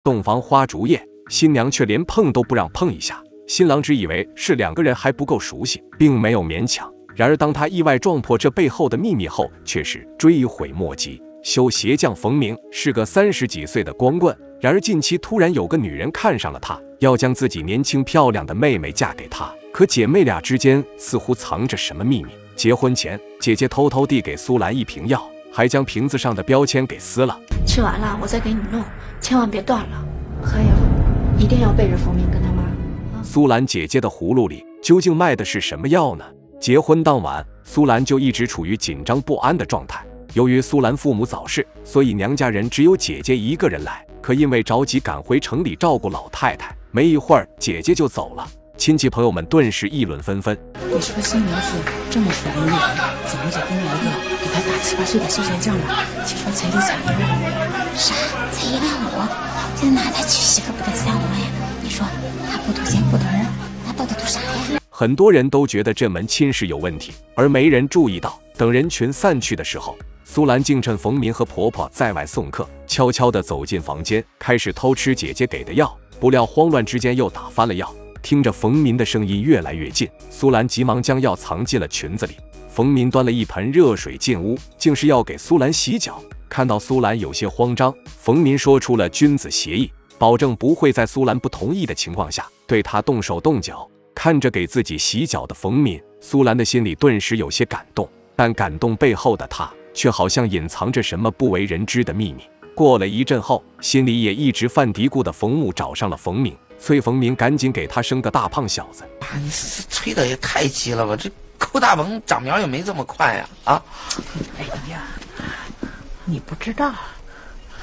洞房花烛夜，新娘却连碰都不让碰一下。新郎只以为是2个人还不够熟悉，并没有勉强。然而当他意外撞破这背后的秘密后，却是追悔莫及。修鞋匠冯明是个30几岁的光棍，然而近期突然有个女人看上了他，要将自己年轻漂亮的妹妹嫁给他。可姐妹俩之间似乎藏着什么秘密。结婚前，姐姐偷偷递给苏兰一瓶药，还将瓶子上的标签给撕了。吃完了我再给你弄，千万别断了。还有，一定要背着冯明跟他妈。苏兰姐姐的葫芦里究竟卖的是什么药呢？结婚当晚，苏兰就一直处于紧张不安的状态。由于苏兰父母早逝，所以娘家人只有姐姐一个人来。可因为着急赶回城里照顾老太太，没一会儿姐姐就走了。亲戚朋友们顿时议论纷纷。你说新娘子这么烦人，怎么也跟来个给他大7、8岁的修鞋匠了？听说彩礼才1万5。啥？才1万5？这哪他娶媳妇不得3、5万呀？你说他不图钱不图人，那到底图啥呀？很多人都觉得这门亲事有问题，而没人注意到，等人群散去的时候，苏兰竟趁冯明和婆婆在外送客，悄悄地走进房间，开始偷吃姐姐给的药。不料慌乱之间又打翻了药。听着冯明的声音越来越近，苏兰急忙将药藏进了裙子里。冯明端了一盆热水进屋，竟是要给苏兰洗脚。看到苏兰有些慌张，冯明说出了君子协议，保证不会在苏兰不同意的情况下对她动手动脚。看着给自己洗脚的冯明，苏兰的心里顿时有些感动，但感动背后的他却好像隐藏着什么不为人知的秘密。过了一阵后，心里也一直犯嘀咕的冯母找上了冯明，催冯明赶紧给他生个大胖小子。你这催的也太急了吧，这抠大棚长苗也没这么快呀！哎呀，你不知道，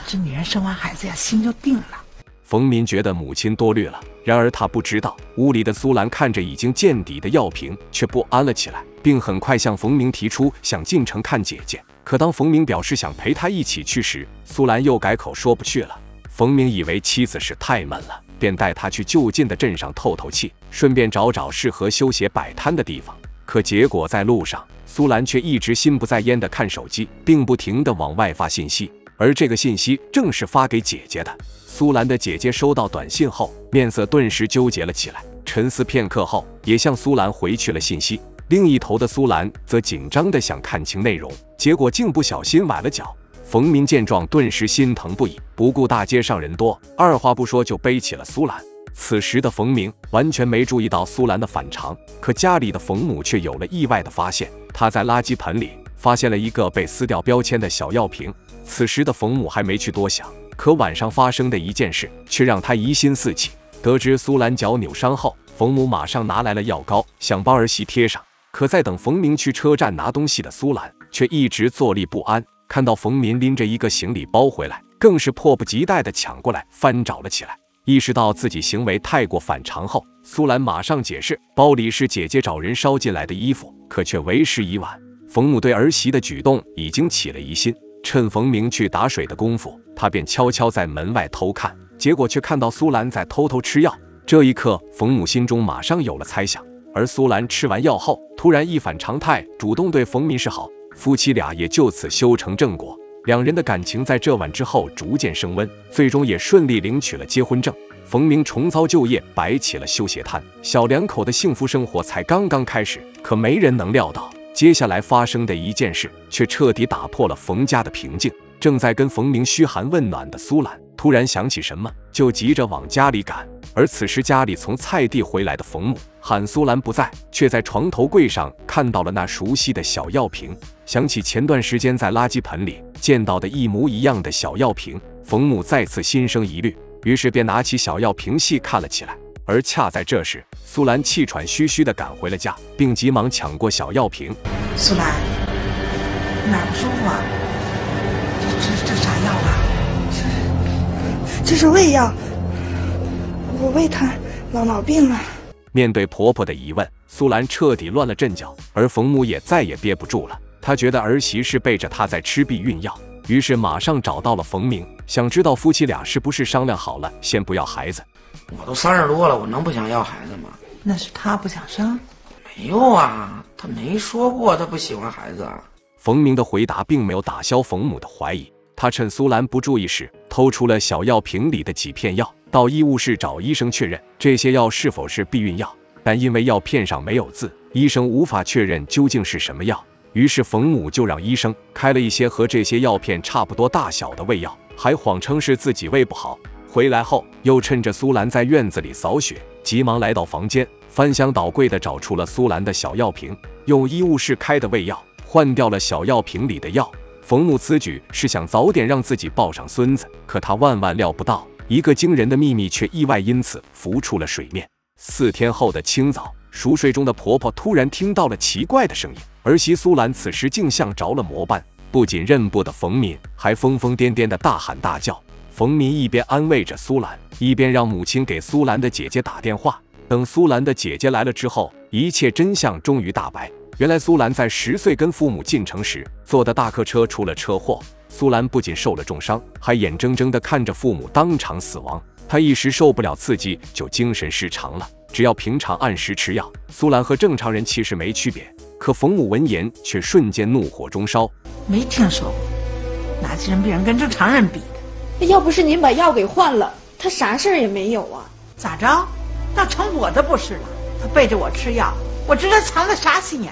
这女人生完孩子呀，心就定了。冯明觉得母亲多虑了，然而他不知道，屋里的苏兰看着已经见底的药瓶，却不安了起来，并很快向冯明提出想进城看姐姐。可当冯明表示想陪他一起去时，苏兰又改口说不去了。冯明以为妻子是太闷了，便带他去就近的镇上透透气，顺便找找适合修鞋摆摊的地方。可结果在路上，苏兰却一直心不在焉地看手机，并不停地往外发信息，而这个信息正是发给姐姐的。苏兰的姐姐收到短信后，面色顿时纠结了起来，沉思片刻后，也向苏兰回去了信息。另一头的苏兰则紧张地想看清内容，结果竟不小心崴了脚。冯明见状，顿时心疼不已，不顾大街上人多，二话不说就背起了苏兰。此时的冯明完全没注意到苏兰的反常，可家里的冯母却有了意外的发现。她在垃圾盆里发现了一个被撕掉标签的小药瓶。此时的冯母还没去多想，可晚上发生的一件事却让她疑心四起。得知苏兰脚扭伤后，冯母马上拿来了药膏，想帮儿媳贴上。可在等冯明去车站拿东西的苏兰却一直坐立不安，看到冯明拎着一个行李包回来，更是迫不及待地抢过来翻找了起来。意识到自己行为太过反常后，苏兰马上解释，包里是姐姐找人捎进来的衣服，可却为时已晚。冯母对儿媳的举动已经起了疑心，趁冯明去打水的功夫，他便悄悄在门外偷看，结果却看到苏兰在偷偷吃药。这一刻，冯母心中马上有了猜想。而苏兰吃完药后，突然一反常态，主动对冯明示好，夫妻俩也就此修成正果。两人的感情在这晚之后逐渐升温，最终也顺利领取了结婚证。冯明重操旧业，摆起了修鞋摊，小两口的幸福生活才刚刚开始。可没人能料到，接下来发生的一件事却彻底打破了冯家的平静。正在跟冯明嘘寒问暖的苏兰突然想起什么，就急着往家里赶。而此时家里从菜地回来的冯母喊苏兰不在，却在床头柜上看到了那熟悉的小药瓶。想起前段时间在垃圾盆里见到的一模一样的小药瓶，冯母再次心生疑虑，于是便拿起小药瓶细看了起来。而恰在这时，苏兰气喘吁吁地赶回了家，并急忙抢过小药瓶。苏兰，哪儿不舒服啊？这啥药啊？这是胃药，我胃疼，老病了。面对婆婆的疑问，苏兰彻底乱了阵脚，而冯母也再也憋不住了。她觉得儿媳是背着她在吃避孕药，于是马上找到了冯明，想知道夫妻俩是不是商量好了先不要孩子。我都30多了，我能不想要孩子吗？那是他不想生。没有啊，他没说过他不喜欢孩子啊。冯明的回答并没有打消冯母的怀疑，他趁苏兰不注意时，偷出了小药瓶里的几片药，到医务室找医生确认这些药是否是避孕药，但因为药片上没有字，医生无法确认究竟是什么药。于是冯母就让医生开了一些和这些药片差不多大小的胃药，还谎称是自己胃不好。回来后又趁着苏兰在院子里扫雪，急忙来到房间，翻箱倒柜地找出了苏兰的小药瓶，用医务室开的胃药换掉了小药瓶里的药。冯母此举是想早点让自己抱上孙子，可他万万料不到，一个惊人的秘密却意外因此浮出了水面。4天后的清早，熟睡中的婆婆突然听到了奇怪的声音，儿媳苏兰此时竟像着了魔般，不仅认不得冯敏，还疯疯癫癫地大喊大叫。冯敏一边安慰着苏兰，一边让母亲给苏兰的姐姐打电话。等苏兰的姐姐来了之后，一切真相终于大白。原来苏兰在10岁跟父母进城时坐的大客车出了车祸，苏兰不仅受了重伤，还眼睁睁地看着父母当场死亡。她一时受不了刺激，就精神失常了。只要平常按时吃药，苏兰和正常人其实没区别。可冯母闻言却瞬间怒火中烧，没听说过哪精神病人跟正常人比的。要不是您把药给换了，他啥事儿也没有啊。咋着？那成我的不是了？他背着我吃药，我知道藏了啥心眼。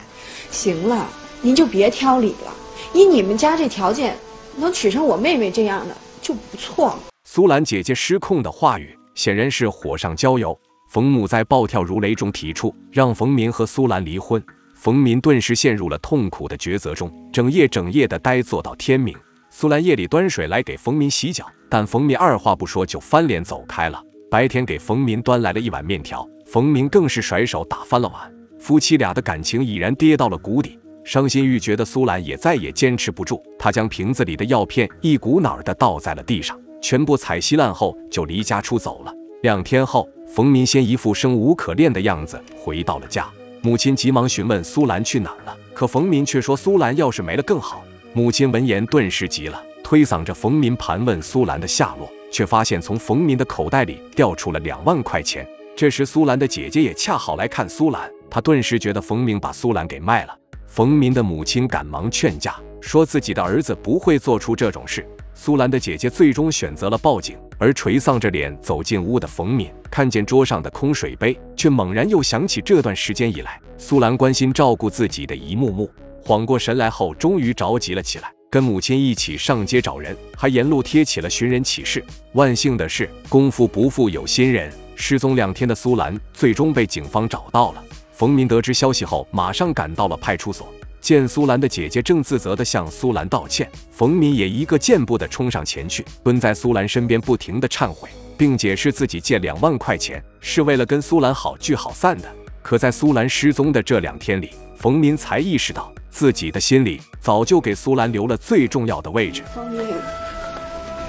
行了，您就别挑理了。以你们家这条件，能娶上我妹妹这样的就不错了。苏兰姐姐失控的话语显然是火上浇油。冯母在暴跳如雷中提出让冯民和苏兰离婚，冯民顿时陷入了痛苦的抉择中，整夜的呆坐到天明。苏兰夜里端水来给冯民洗脚，但冯民二话不说就翻脸走开了。白天给冯民端来了一碗面条，冯民更是甩手打翻了碗。夫妻俩的感情已然跌到了谷底。伤心欲绝的苏兰也再也坚持不住，她将瓶子里的药片一股脑地倒在了地上，全部踩稀烂后就离家出走了。2天后，冯民先一副生无可恋的样子回到了家，母亲急忙询问苏兰去哪儿了，可冯民却说苏兰要是没了更好。母亲闻言顿时急了，推搡着冯民盘问苏兰的下落，却发现从冯民的口袋里掉出了2万块钱。这时苏兰的姐姐也恰好来看苏兰，她顿时觉得冯民把苏兰给卖了。冯民的母亲赶忙劝架，说自己的儿子不会做出这种事。苏兰的姐姐最终选择了报警，而垂丧着脸走进屋的冯敏看见桌上的空水杯，却猛然又想起这段时间以来苏兰关心照顾自己的一幕幕，缓过神来后终于着急了起来，跟母亲一起上街找人，还沿路贴起了寻人启事。万幸的是，功夫不负有心人，失踪2天的苏兰最终被警方找到了。冯民得知消息后马上赶到了派出所，见苏兰的姐姐正自责地向苏兰道歉，冯民也一个箭步地冲上前去，蹲在苏兰身边不停地忏悔，并解释自己借2万块钱是为了跟苏兰好聚好散的。可在苏兰失踪的这2天里，冯民才意识到自己的心里早就给苏兰留了最重要的位置。冯民，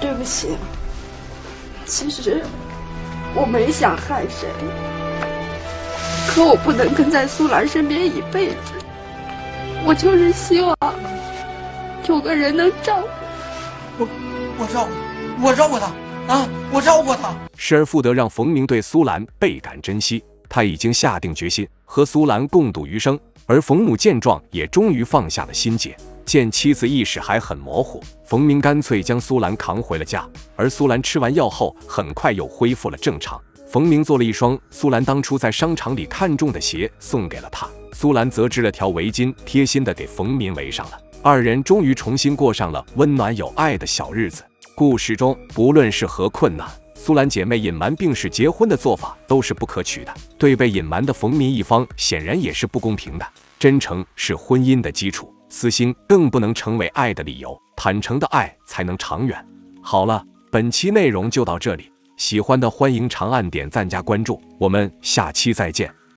对不起，其实我没想害谁，可我不能跟在苏兰身边一辈子，我就是希望有个人能照顾我照顾他啊，我照顾他。失而复得让冯明对苏兰倍感珍惜，他已经下定决心和苏兰共度余生。而冯母见状也终于放下了心结，见妻子意识还很模糊，冯明干脆将苏兰扛回了家。而苏兰吃完药后很快又恢复了正常。冯明做了一双苏兰当初在商场里看中的鞋送给了他，苏兰则织了条围巾，贴心的给冯明围上了。2人终于重新过上了温暖有爱的小日子。故事中不论是何困难，苏兰姐妹隐瞒病史结婚的做法都是不可取的，对被隐瞒的冯民一方显然也是不公平的。真诚是婚姻的基础，私心更不能成为爱的理由，坦诚的爱才能长远。好了，本期内容就到这里，喜欢的欢迎长按点赞加关注，我们下期再见。